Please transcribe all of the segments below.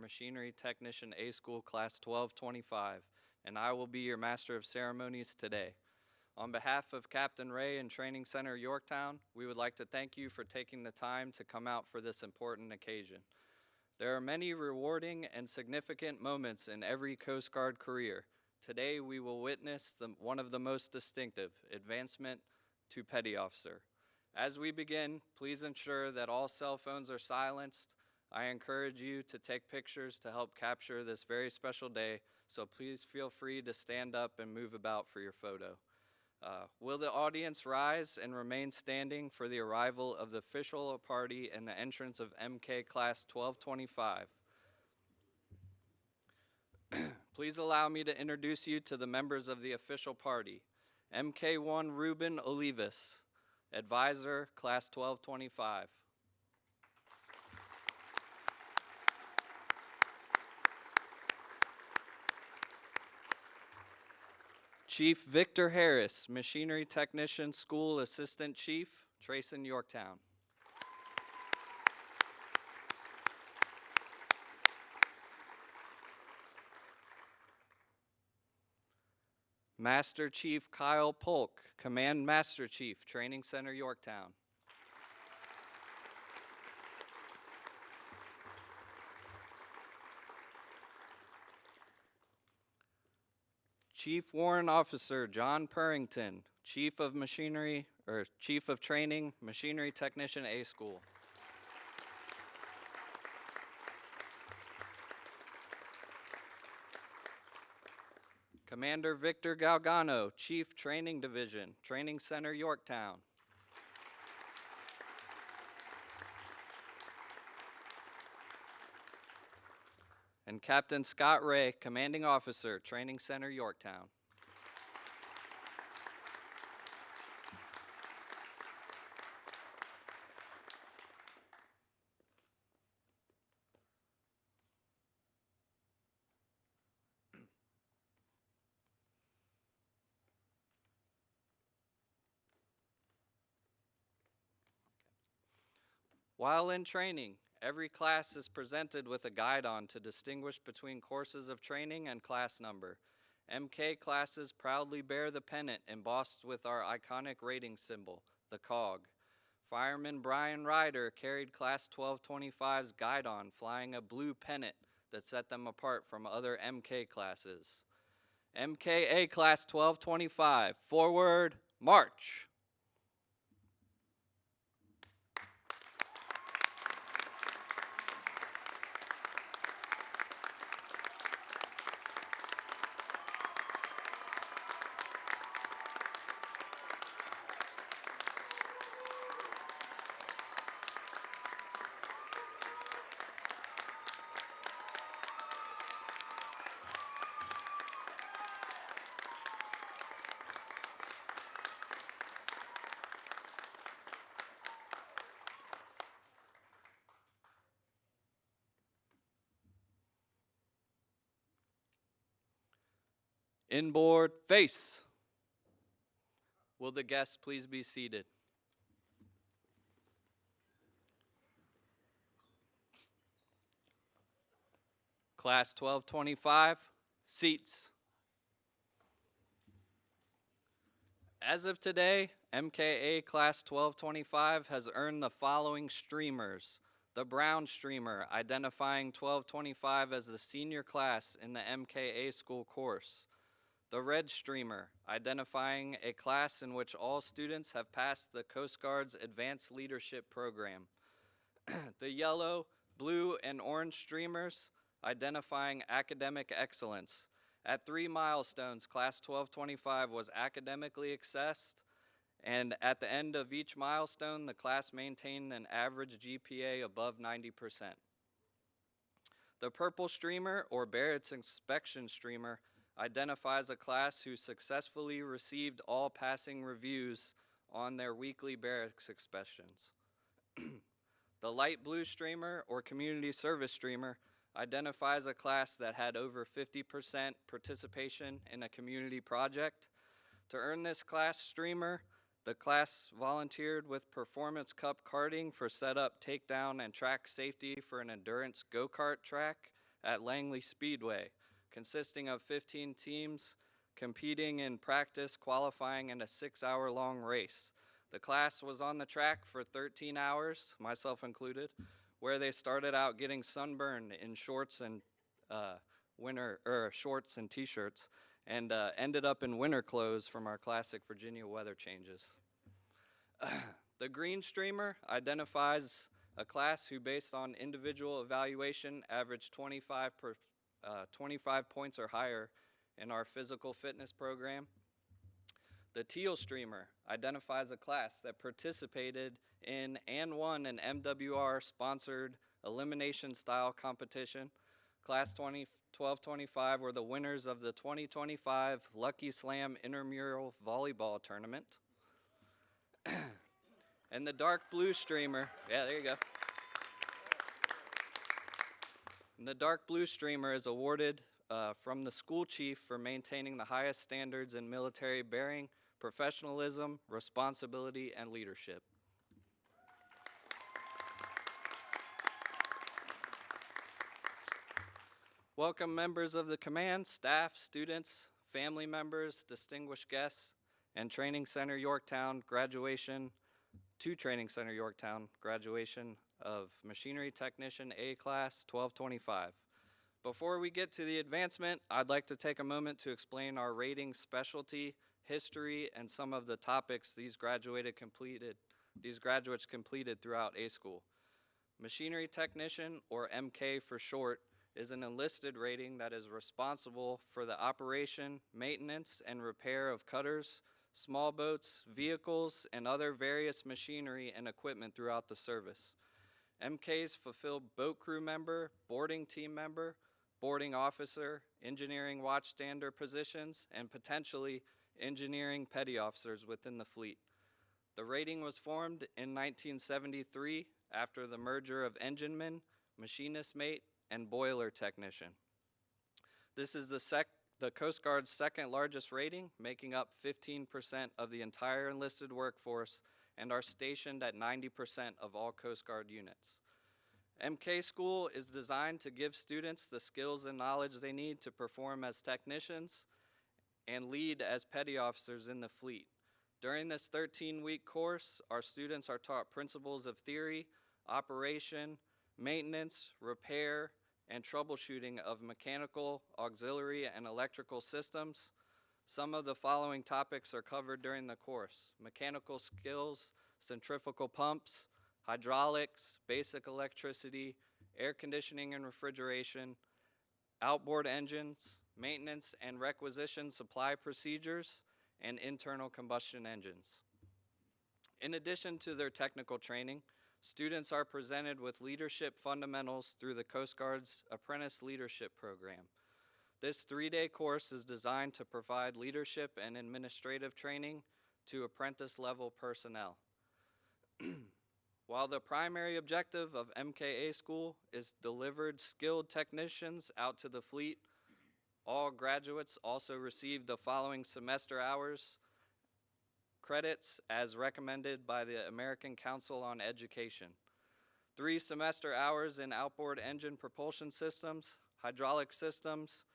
Machinery Technician A School Class 1225, and I will be your Master of Ceremonies today. On behalf of Captain Ray and Training Center Yorktown, we would like to thank you for taking the time to come out for this important occasion. There are many rewarding and significant moments in every Coast Guard career. Today, we will witness one of the most distinctive, advancement to Petty Officer. As we begin, please ensure that all cell phones are silenced. I encourage you to take pictures to help capture this very special day, so please feel free to stand up and move about for your photo. Will the audience rise and remain standing for the arrival of the official party and the entrance of MK Class 1225? Please allow me to introduce you to the members of the official party. MK1 Ruben Olivas, Advisor, Class 1225. Chief Victor Harris, Machinery Technician School Assistant Chief, Trayson Yorktown. Master Chief Kyle Polk, Command Master Chief, Training Center Yorktown. Chief Warrant Officer John Purrington, Chief of Training, Machinery Technician A School. Commander Victor Galgano, Chief Training Division, Training Center Yorktown. And Captain Scott Ray, Commanding Officer, Training Center Yorktown. While in training, every class is presented with a guidon to distinguish between courses of training and class number. MK classes proudly bear the pennant embossed with our iconic rating symbol, the COG. Fireman Brian Ryder carried Class 1225's guidon, flying a blue pennant that set them apart from other MK classes. MKA Class 1225, forward, march. Inboard face. Will the guests please be seated? Class 1225, seats. As of today, MKA Class 1225 has earned the following streamers. The brown streamer, identifying 1225 as the senior class in the MKA school course. The red streamer, identifying a class in which all students have passed the Coast Guard's Advanced Leadership Program. The yellow, blue, and orange streamers, identifying academic excellence. At 3 milestones, Class 1225 was academically assessed, and at the end of each milestone, the class maintained an average GPA above 90%. The purple streamer, or Barrett's Inspection Streamer, identifies a class who successfully received all passing reviews on their weekly barracks inspections. The light blue streamer, or community service streamer, identifies a class that had over 50% participation in a community project. To earn this class streamer, the class volunteered with Performance Cup karting for setup, takedown, and track safety for an endurance go-kart track at Langley Speedway, consisting of 15 teams competing in practice, qualifying, and a 6-hour-long race. The class was on the track for 13 hours, myself included, where they started out getting sunburned in shorts and shorts and t-shirts, and ended up in winter clothes from our classic Virginia weather changes. The green streamer identifies a class who, based on individual evaluation, averaged 25 points or higher in our physical fitness program. The teal streamer identifies a class that participated in and won an MWR-sponsored elimination-style competition. Class 1225 were the winners of the 2025 Lucky Slam Intramural Volleyball Tournament. And the dark blue streamer, yeah, there you go. And the dark blue streamer is awarded from the school chief for maintaining the highest standards in military bearing, professionalism, responsibility, and leadership. Welcome members of the command, staff, students, family members, distinguished guests, and Training Center Yorktown graduation of Machinery Technician A Class 1225. Before we get to the advancement, I'd like to take a moment to explain our rating specialty, history, and some of the topics these graduates completed throughout A School. Machinery Technician, or MK for short, is an enlisted rating that is responsible for the operation, maintenance, and repair of cutters, small boats, vehicles, and other various machinery and equipment throughout the service. MKs fulfill boat crew member, boarding team member, boarding officer, engineering watchstander positions, and potentially engineering petty officers within the fleet. The rating was formed in 1973 after the merger of engineman, machinist mate, and boiler technician. This is the Coast Guard's second largest rating, making up 15% of the entire enlisted workforce and are stationed at 90% of all Coast Guard units. MK School is designed to give students the skills and knowledge they need to perform as technicians and lead as petty officers in the fleet. During this 13-week course, our students are taught principles of theory, operation, maintenance, repair, and troubleshooting of mechanical, auxiliary, and electrical systems. Some of the following topics are covered during the course: mechanical skills, centrifugal pumps, hydraulics, basic electricity, air conditioning and refrigeration, outboard engines, maintenance and requisition supply procedures, and internal combustion engines. In addition to their technical training, students are presented with leadership fundamentals through the Coast Guard's Apprentice Leadership Program. This 3-day course is designed to provide leadership and administrative training to apprentice-level personnel. While the primary objective of MKA School is delivered skilled technicians out to the fleet, all graduates also receive the following semester hours credits as recommended by the American Council on Education: 3 semester hours in outboard engine propulsion systems, hydraulic systems,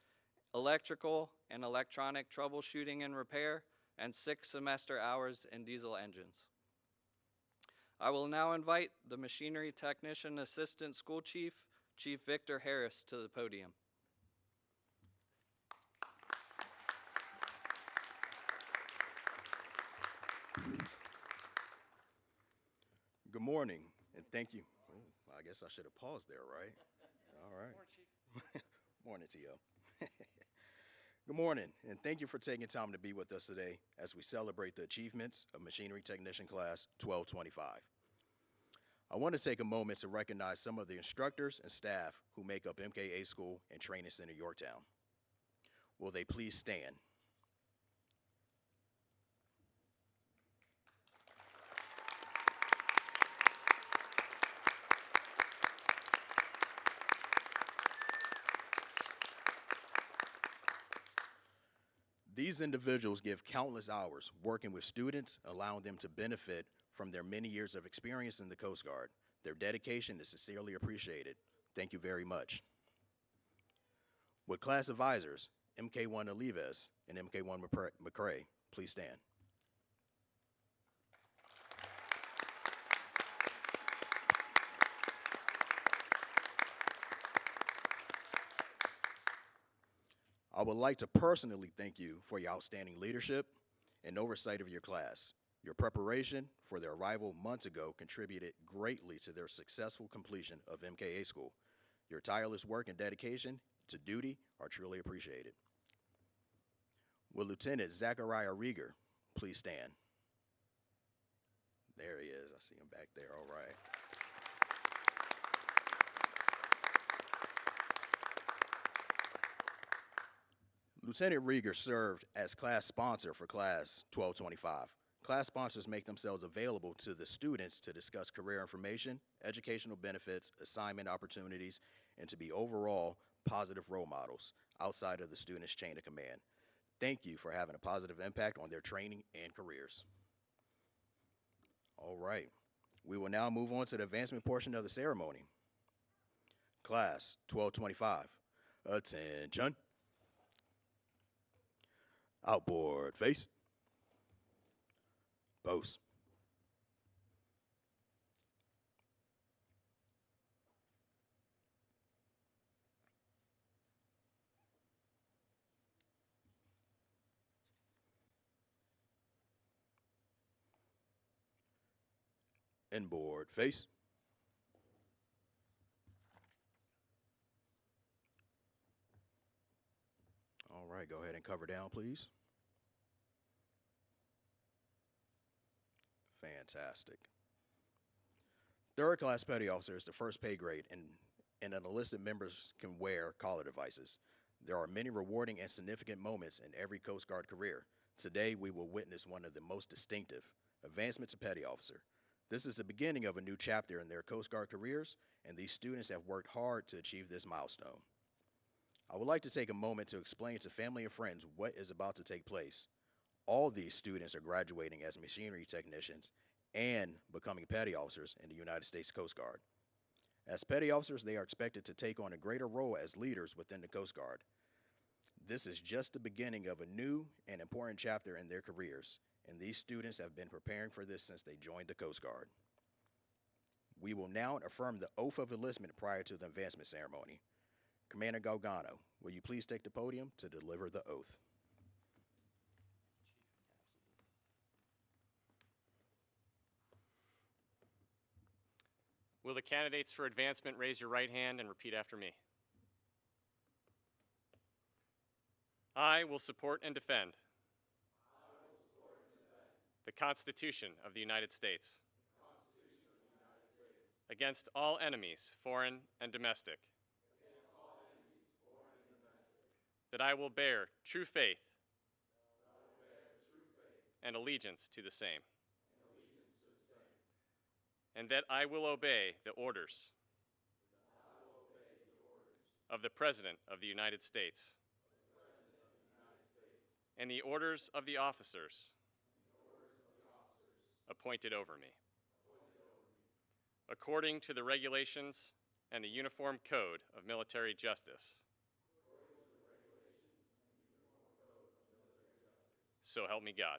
electrical and electronic troubleshooting and repair, and 6 semester hours in diesel engines. I will now invite the Machinery Technician Assistant School Chief, Chief Victor Harris, to the podium. Good morning, and thank you. Oh, I guess I should have paused there, right? All right. Morning, Chief. Morning to you. Good morning, and thank you for taking time to be with us today as we celebrate the achievements of Machinery Technician Class 1225. I want to take a moment to recognize some of the instructors and staff who make up MKA School and Training Center Yorktown. Will they please stand? These individuals give countless hours working with students, allowing them to benefit from their many years of experience in the Coast Guard. Their dedication is sincerely appreciated. Thank you very much. Would class advisors MK1 Olives and MK1 McCray please stand? I would like to personally thank you for your outstanding leadership and oversight of your class. Your preparation for their arrival months ago contributed greatly to their successful completion of MKA school. Your tireless work and dedication to duty are truly appreciated. Will Lieutenant Zachariah Rieger please stand? There he is. I see him back there. All right. Lieutenant Rieger served as class sponsor for Class 1225. Class sponsors make themselves available to the students to discuss career information, educational benefits, assignment opportunities, and to be overall positive role models outside of the student's chain of command. Thank you for having a positive impact on their training and careers. All right, we will now move on to the advancement portion of the ceremony. Class 1225, attention. Outboard face. Pose. Inboard face. All right, go ahead and cover down, please. Fantastic. Third class petty officer is the first pay grade, and enlisted members can wear collar devices. There are many rewarding and significant moments in every Coast Guard career. Today, we will witness one of the most distinctive, advancement to petty officer. This is the beginning of a new chapter in their Coast Guard careers, and these students have worked hard to achieve this milestone. I would like to take a moment to explain to family and friends what is about to take place. All these students are graduating as machinery technicians and becoming petty officers in the United States Coast Guard. As petty officers, they are expected to take on a greater role as leaders within the Coast Guard. This is just the beginning of a new and important chapter in their careers, and these students have been preparing for this since they joined the Coast Guard. We will now affirm the oath of enlistment prior to the advancement ceremony. Commander Galgano, will you please take the podium to deliver the oath? Will the candidates for advancement raise your right hand and repeat after me? I will support and defend the Constitution of the United States against all enemies, foreign and domestic, that I will bear true faith and allegiance to the same, and that I will obey the orders of the President of the United States and the orders of the officers appointed over me, according to the regulations and the Uniform Code of Military Justice. So help me God.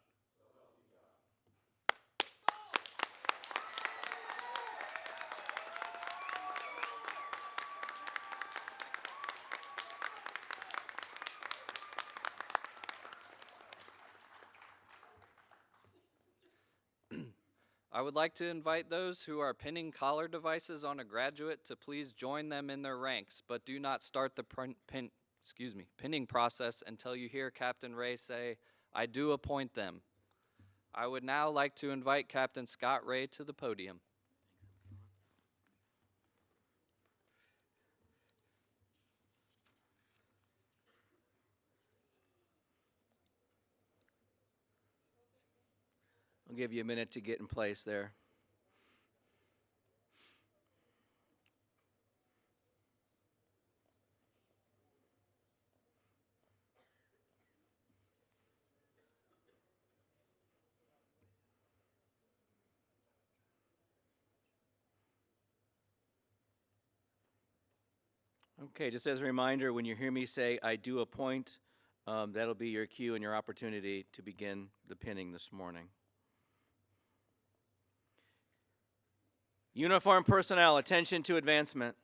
I would like to invite those who are pinning collar devices on a graduate to please join them in their ranks, but do not start the pinning process until you hear Captain Ray say, "I do appoint them." I would now like to invite Captain Scott Ray to the podium. I'll give you a minute to get in place there. Okay, just as a reminder, when you hear me say "I do appoint," that'll be your cue and your opportunity to begin the pinning this morning. Uniform personnel, attention to advancement.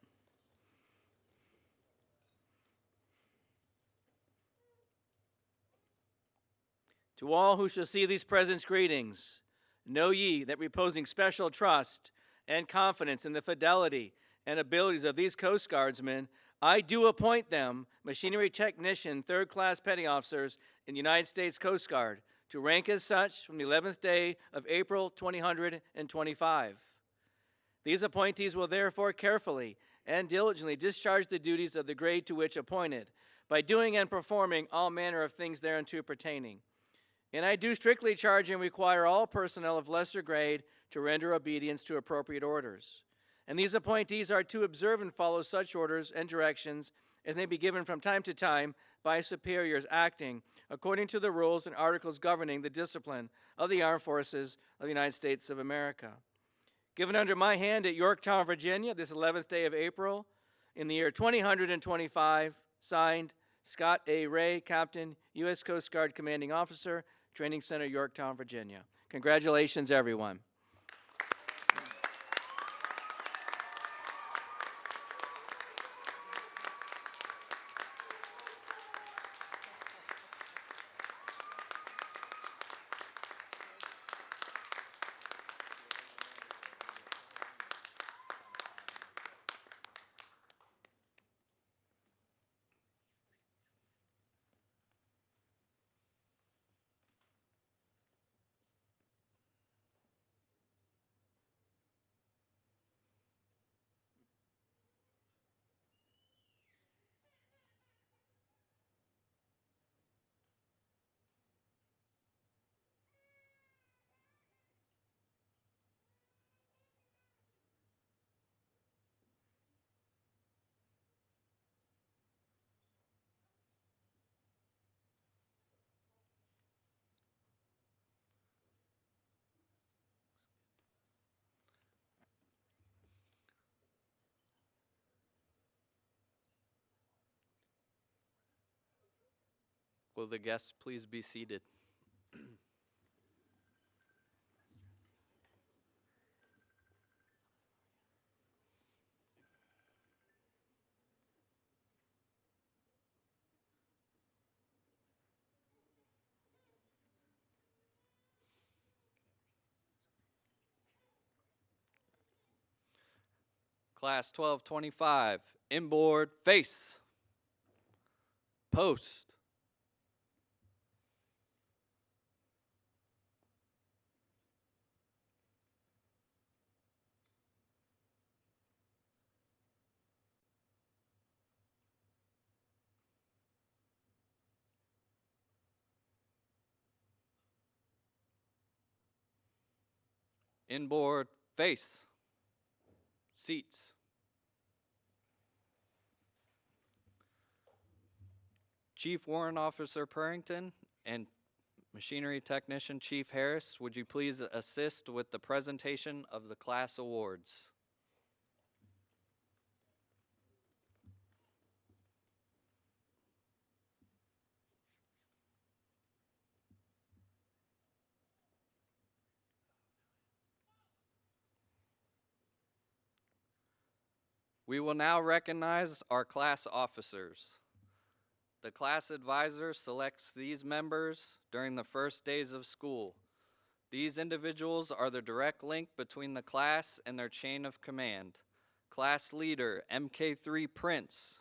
To all who shall see these presents, greetings. Know ye that reposing special trust and confidence in the fidelity and abilities of these Coast Guardsmen, I do appoint them machinery technician, third-class petty officers in the United States Coast Guard to rank as such from the 11th day of April 2025. These appointees will therefore carefully and diligently discharge the duties of the grade to which appointed by doing and performing all manner of things thereunto pertaining. And I do strictly charge and require all personnel of lesser grade to render obedience to appropriate orders. And these appointees are to observe and follow such orders and directions as may be given from time to time by superiors acting according to the rules and articles governing the discipline of the armed forces of the United States of America. Given under my hand at Yorktown, Virginia, this 11th day of April, in the year 2025, signed, Scott A. Ray, Captain, U.S. Coast Guard Commanding Officer, Training Center, Yorktown, Virginia. Congratulations, everyone. Will the guests please be seated? Class 1225, inboard face, post. Inboard face, seats. Chief Warrant Officer Purrington and Machinery Technician Chief Harris, would you please assist with the presentation of the class awards? We will now recognize our class officers. The class advisor selects these members during the first days of school. These individuals are the direct link between the class and their chain of command. Class leader, MK3 Prince.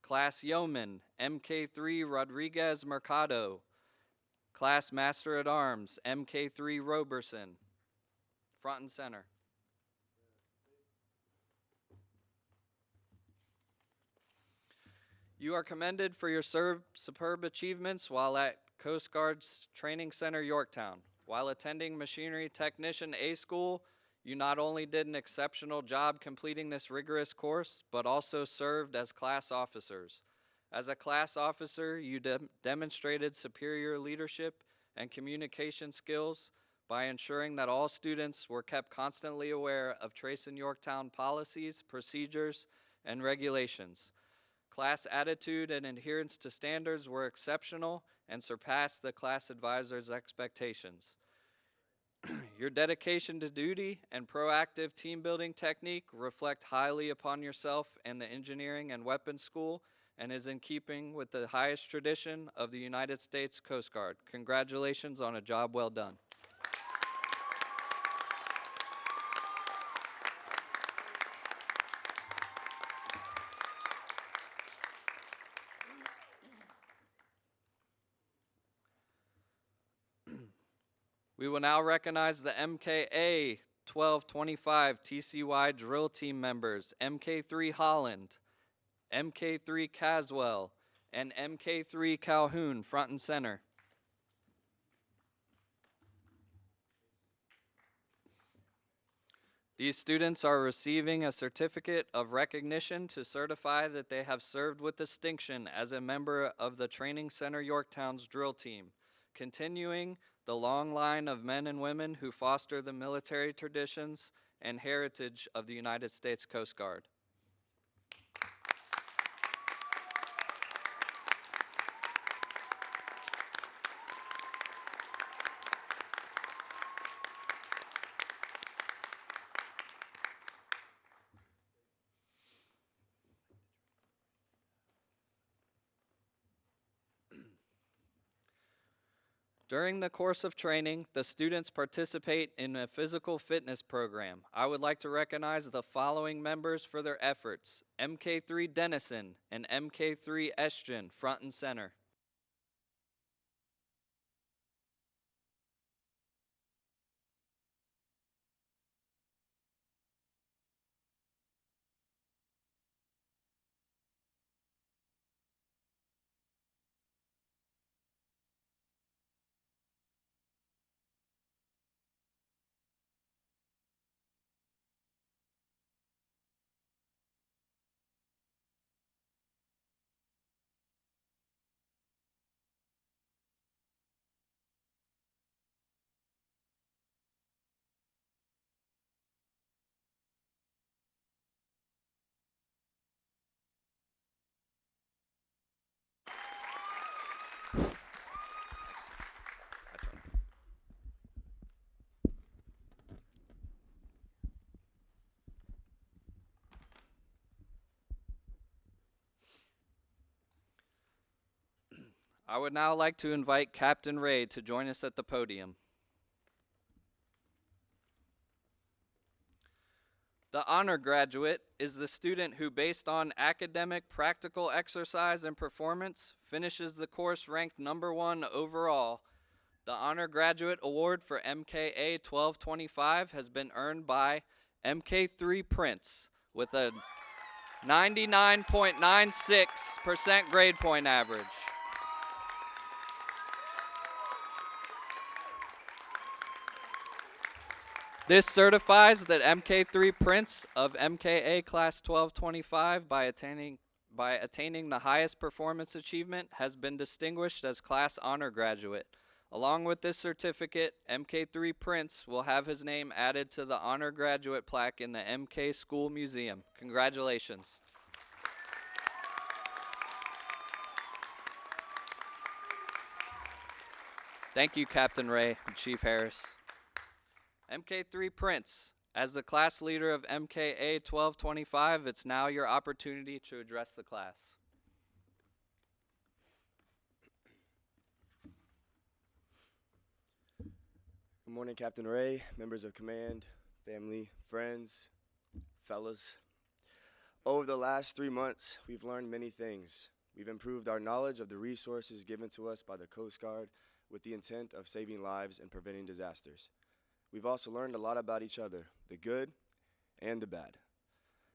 Class yeoman, MK3 Rodriguez Mercado. Class master at arms, MK3 Roberson. Front and center. You are commended for your superb achievements while at Coast Guard's Training Center, Yorktown. While attending Machinery Technician A School, you not only did an exceptional job completing this rigorous course, but also served as class officers. As a class officer, you demonstrated superior leadership and communication skills by ensuring that all students were kept constantly aware of Trace and Yorktown policies, procedures, and regulations. Class attitude and adherence to standards were exceptional and surpassed the class advisor's expectations. Your dedication to duty and proactive team building technique reflect highly upon yourself and the engineering and weapons school and is in keeping with the highest tradition of the United States Coast Guard. Congratulations on a job well done. We will now recognize the MKA 1225 TCY drill team members, MK3 Holland, MK3 Caswell, and MK3 Calhoun, front and center. These students are receiving a certificate of recognition to certify that they have served with distinction as a member of the Training Center Yorktown's drill team, continuing the long line of men and women who foster the military traditions and heritage of the United States Coast Guard. During the course of training, the students participate in a physical fitness program. I would like to recognize the following members for their efforts: MK3 Denison and MK3 Estrin, front and center. I would now like to invite Captain Ray to join us at the podium. The honor graduate is the student who, based on academic, practical exercise, and performance, finishes the course ranked #1 overall. The honor graduate award for MKA 1225 has been earned by MK3 Prince with a 99.96% grade point average. This certifies that MK3 Prince of MKA Class 1225 by attaining the highest performance achievement has been distinguished as Class Honor Graduate. Along with this certificate, MK3 Prince will have his name added to the Honor Graduate plaque in the MK School Museum. Congratulations. Thank you, Captain Ray and Chief Harris. MK3 Prince, as the class leader of MKA 1225, it's now your opportunity to address the class. Good morning, Captain Ray, members of command, family, friends, fellas. Over the last 3 months, we've learned many things. We've improved our knowledge of the resources given to us by the Coast Guard with the intent of saving lives and preventing disasters. We've also learned a lot about each other, the good and the bad.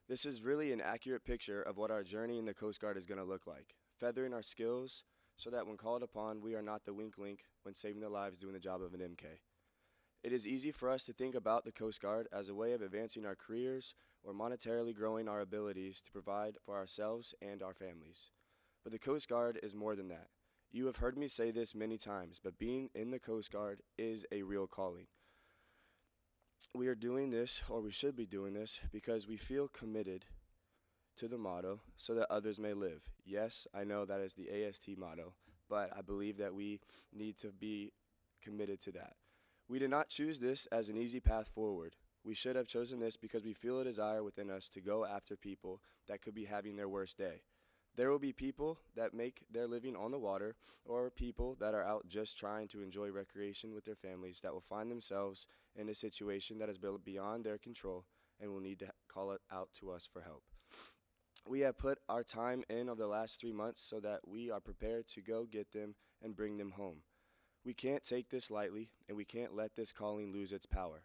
This is really an accurate picture of what our journey in the Coast Guard is going to look like, feathering our skills so that when called upon, we are not the weak link when saving the lives doing the job of an MK. It is easy for us to think about the Coast Guard as a way of advancing our careers or monetarily growing our abilities to provide for ourselves and our families. But the Coast Guard is more than that. You have heard me say this many times, but being in the Coast Guard is a real calling. We are doing this, or we should be doing this, because we feel committed to the motto, so that others may live. Yes, I know that is the AST motto, but I believe that we need to be committed to that. We did not choose this as an easy path forward. We should have chosen this because we feel a desire within us to go after people that could be having their worst day. There will be people that make their living on the water, or people that are out just trying to enjoy recreation with their families that will find themselves in a situation that is beyond their control and will need to call it out to us for help. We have put our time in over the last 3 months so that we are prepared to go get them and bring them home. We can't take this lightly, and we can't let this calling lose its power.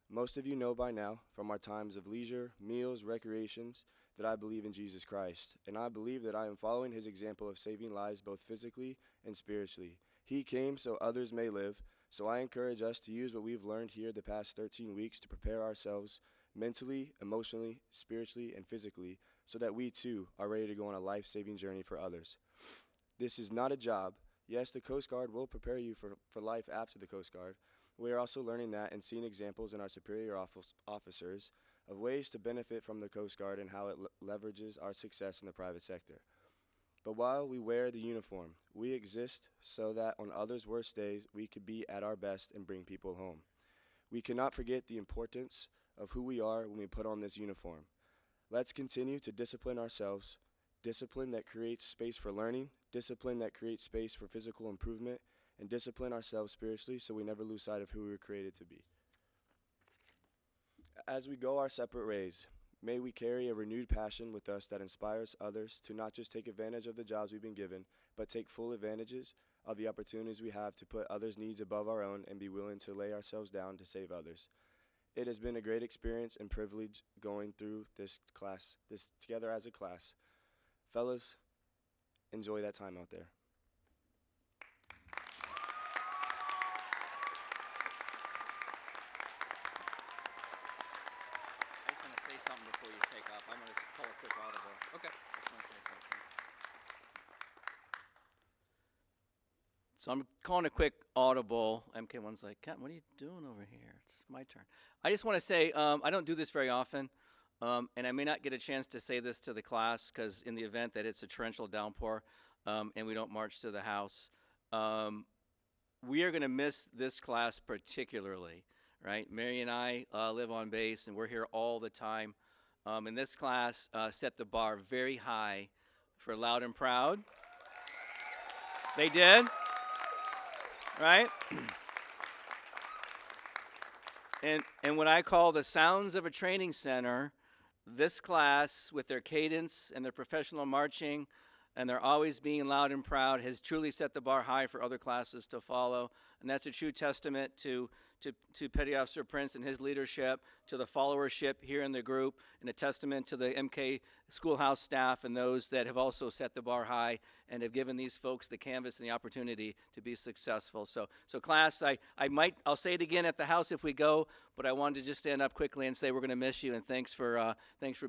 Most of you know by now, from our times of leisure, meals, recreations, that I believe in Jesus Christ, and I believe that I am following his example of saving lives both physically and spiritually. He came so others may live, so I encourage us to use what we've learned here the past 13 weeks to prepare ourselves mentally, emotionally, spiritually, and physically, so that we too are ready to go on a life-saving journey for others. This is not a job. Yes, the Coast Guard will prepare you for life after the Coast Guard. We are also learning that and seeing examples in our superior officers of ways to benefit from the Coast Guard and how it leverages our success in the private sector. But while we wear the uniform, we exist so that on others' worst days, we could be at our best and bring people home. We cannot forget the importance of who we are when we put on this uniform. Let's continue to discipline ourselves, discipline that creates space for learning, discipline that creates space for physical improvement, and discipline ourselves spiritually so we never lose sight of who we were created to be. As we go our separate ways, may we carry a renewed passion with us that inspires others to not just take advantage of the jobs we've been given, but take full advantages of the opportunities we have to put others' needs above our own and be willing to lay ourselves down to save others. It has been a great experience and privilege going through this together as a class. Fellas, enjoy that time out there. I just want to say something before you take off. I'm going to call a quick audible. Okay. I just want to say something. So I'm calling a quick audible. MK1's like, Captain, what are you doing over here? It's my turn. I just want to say, I don't do this very often, and I may not get a chance to say this to the class because in the event that it's a torrential downpour and we don't march to the house, we are going to miss this class particularly, right? Mary and I live on base, and we're here all the time. And this class set the bar very high for Loud and Proud. They did. Right? And what I call the sounds of a training center, this class with their cadence and their professional marching and their always being loud and proud has truly set the bar high for other classes to follow. And that's a true testament to Petty Officer Prince and his leadership, to the followership here in the group, and a testament to the MK Schoolhouse staff and those that have also set the bar high and have given these folks the canvas and the opportunity to be successful. So class, I'll say it again at the house if we go, but I wanted to just stand up quickly and say we're going to miss you, and thanks for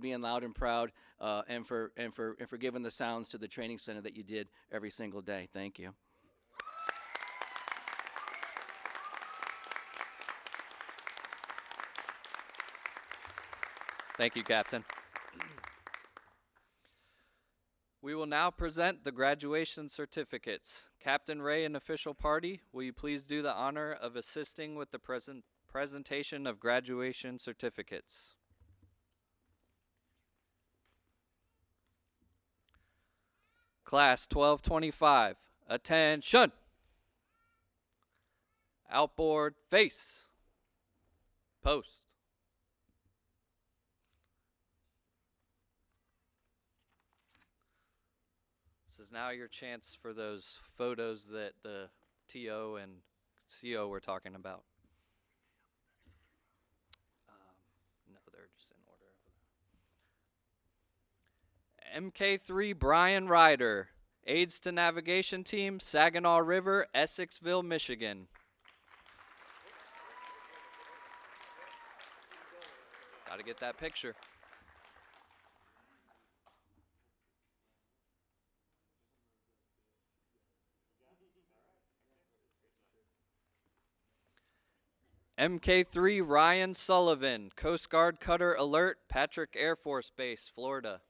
being loud and proud, and for giving the sounds to the training center that you did every single day. Thank you. Thank you, Captain. We will now present the graduation certificates. Captain Ray and official party, will you please do the honor of assisting with the presentation of graduation certificates? Class 1225, attention. Outboard face. Post. This is now your chance for those photos that the TO and CO were talking about. No, they're just in order. MK3 Brian Ryder, Aids to Navigation Team, Saginaw River, Essexville, Michigan. Got to get that picture. MK3 Ryan Sullivan, Coast Guard Cutter Alert, Patrick Air Force Base, Florida.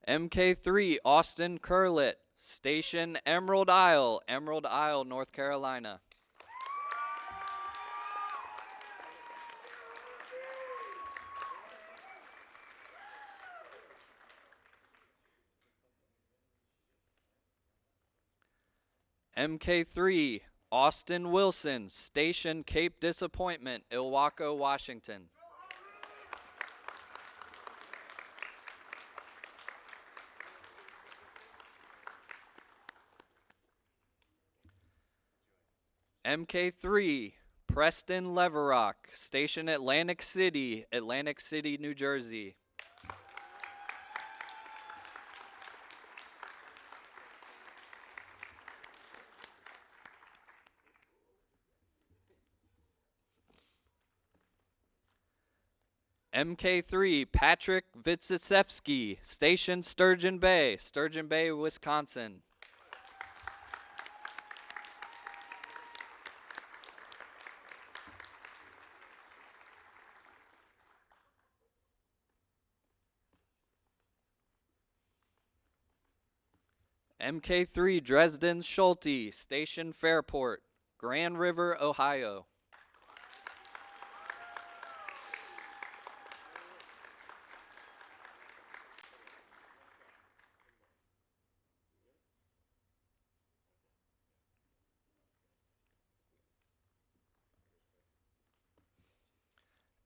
MK3 Austin Curlett, Station Emerald Isle, North Carolina. MK3 Austin Wilson, Station Cape Disappointment, Ilwaco, Washington. MK3 Preston Leverock, Station Atlantic City, New Jersey. MK3 Patrick Vitsitsevsky, Station Sturgeon Bay, Wisconsin. MK3 Dresden Schulte, Station Fairport, Grand River, Ohio.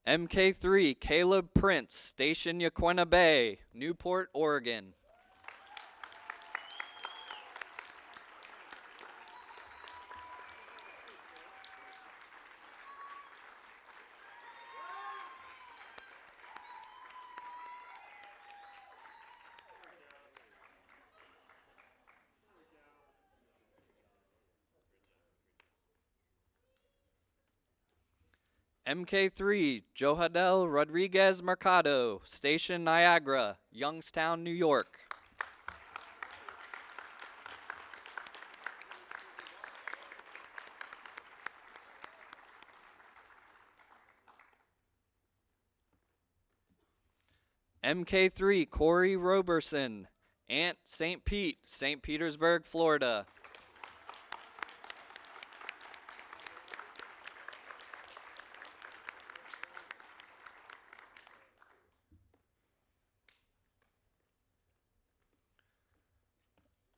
MK3 Caleb Prince, Station Yaquina Bay, Newport, Oregon. MK3 Johadel Rodriguez Mercado, Station Niagara, Youngstown, New York. MK3 Corey Roberson, Ant St. Pete, St. Petersburg, Florida.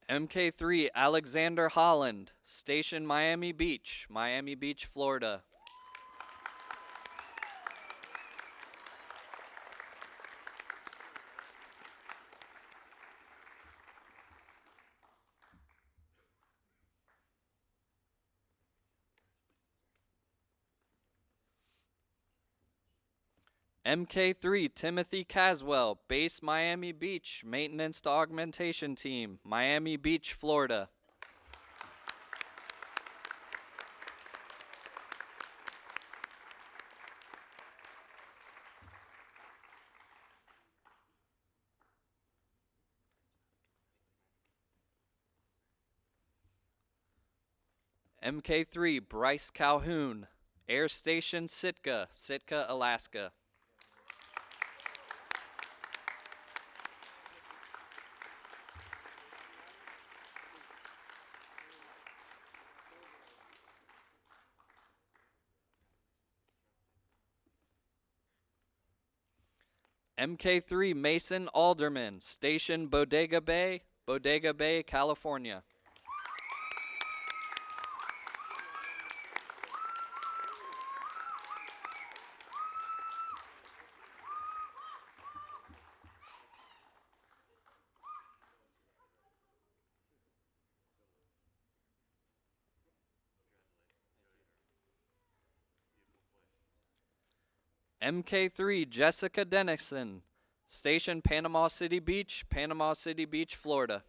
MK3 Alexander Holland, Station Miami Beach, Florida. MK3 Timothy Caswell, Base Miami Beach, Maintenance to Augmentation Team, Miami Beach, Florida. MK3 Bryce Calhoun, Air Station Sitka, Alaska. MK3 Mason Alderman, Station Bodega Bay, California. MK3 Jessica Dennison, Station Panama City Beach, Florida.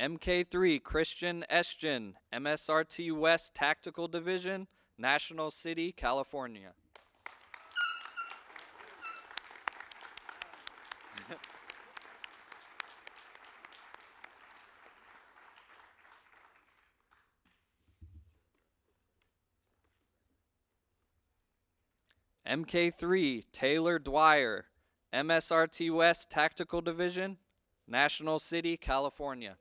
MK3 Christian Esgen, MSRT West Tactical Division, National City, California. MK3 Taylor Dwyer, MSRT West Tactical Division, National City, California.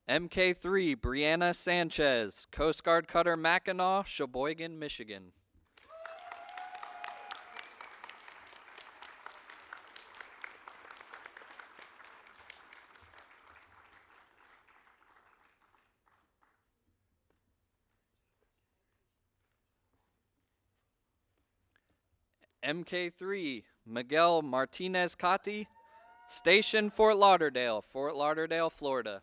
MK3 Brianna Sanchez, Coast Guard Cutter Mackinac, Sheboygan, Michigan. MK3 Miguel Martinez Cati, Station Fort Lauderdale, Florida.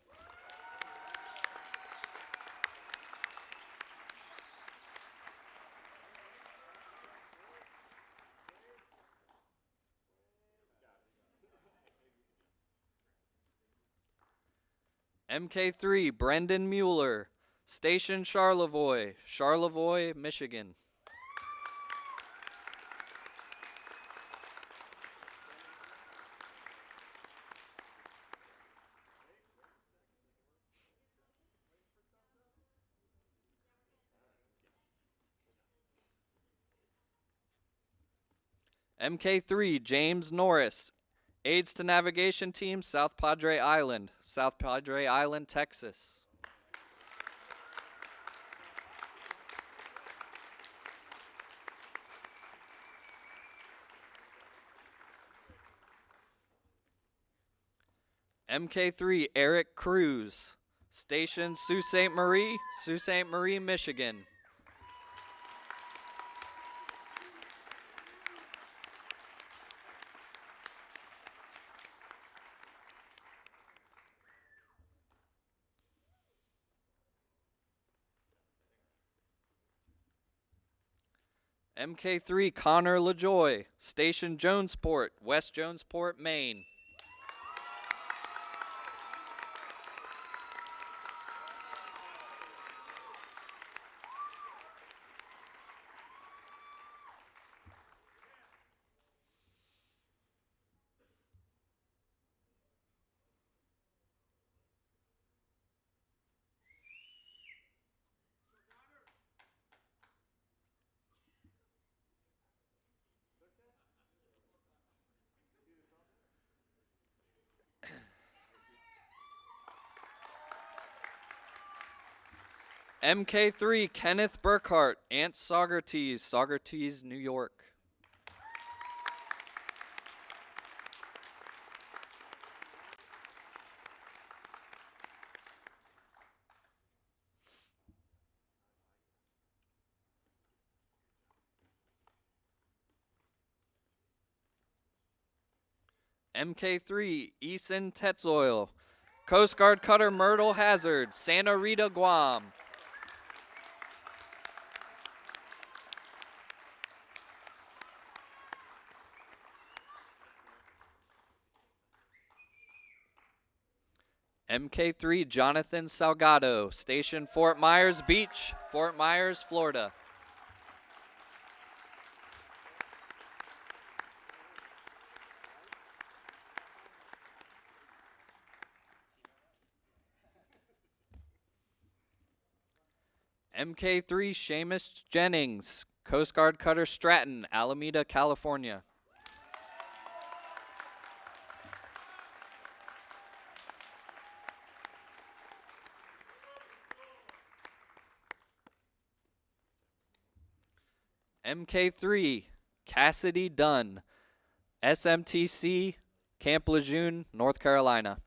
MK3 Brendan Mueller, Station Charlevoix, Michigan. MK3 James Norris, Aids to Navigation Team, South Padre Island, Texas. MK3 Eric Cruz, Station Sault Ste. Marie, Michigan. MK3 Connor LaJoy, Station Jonesport, West Jonesport, Maine. MK3 Kenneth Burkhart, Ant Saugerties, New York. MK3 Eason Tetzoil, Coast Guard Cutter Myrtle Hazard, Santa Rita, Guam. MK3 Jonathan Salgado, Station Fort Myers Beach, Fort Myers, Florida. MK3 Seamus Jennings, Coast Guard Cutter Stratton, Alameda, California. MK3 Cassidy Dunn, SMTC, Camp Lejeune, North Carolina.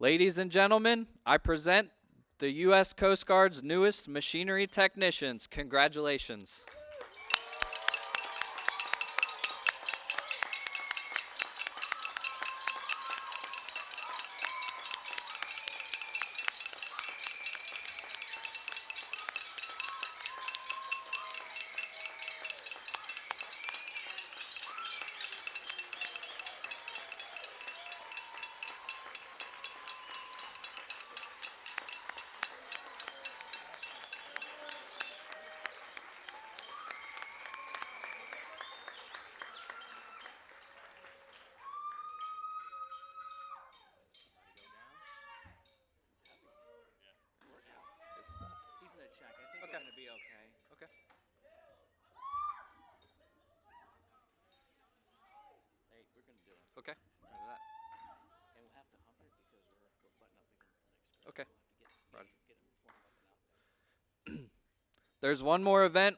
Ladies and gentlemen, I present the U.S. Coast Guard's newest machinery technicians. Congratulations. Okay. Okay. Roger. There's one more event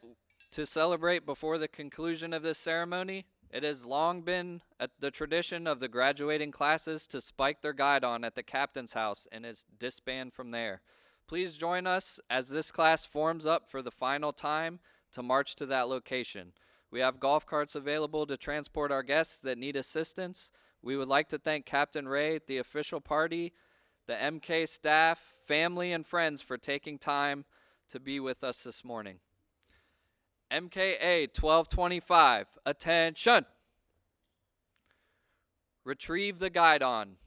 to celebrate before the conclusion of this ceremony. It has long been the tradition of the graduating classes to spike their guidon at the captain's house and is disband from there. Please join us as this class forms up for the final time to march to that location. We have golf carts available to transport our guests that need assistance. We would like to thank Captain Ray, the official party, the MK staff, family, and friends for taking time to be with us this morning. MKA 1225, attention. Retrieve the guidon.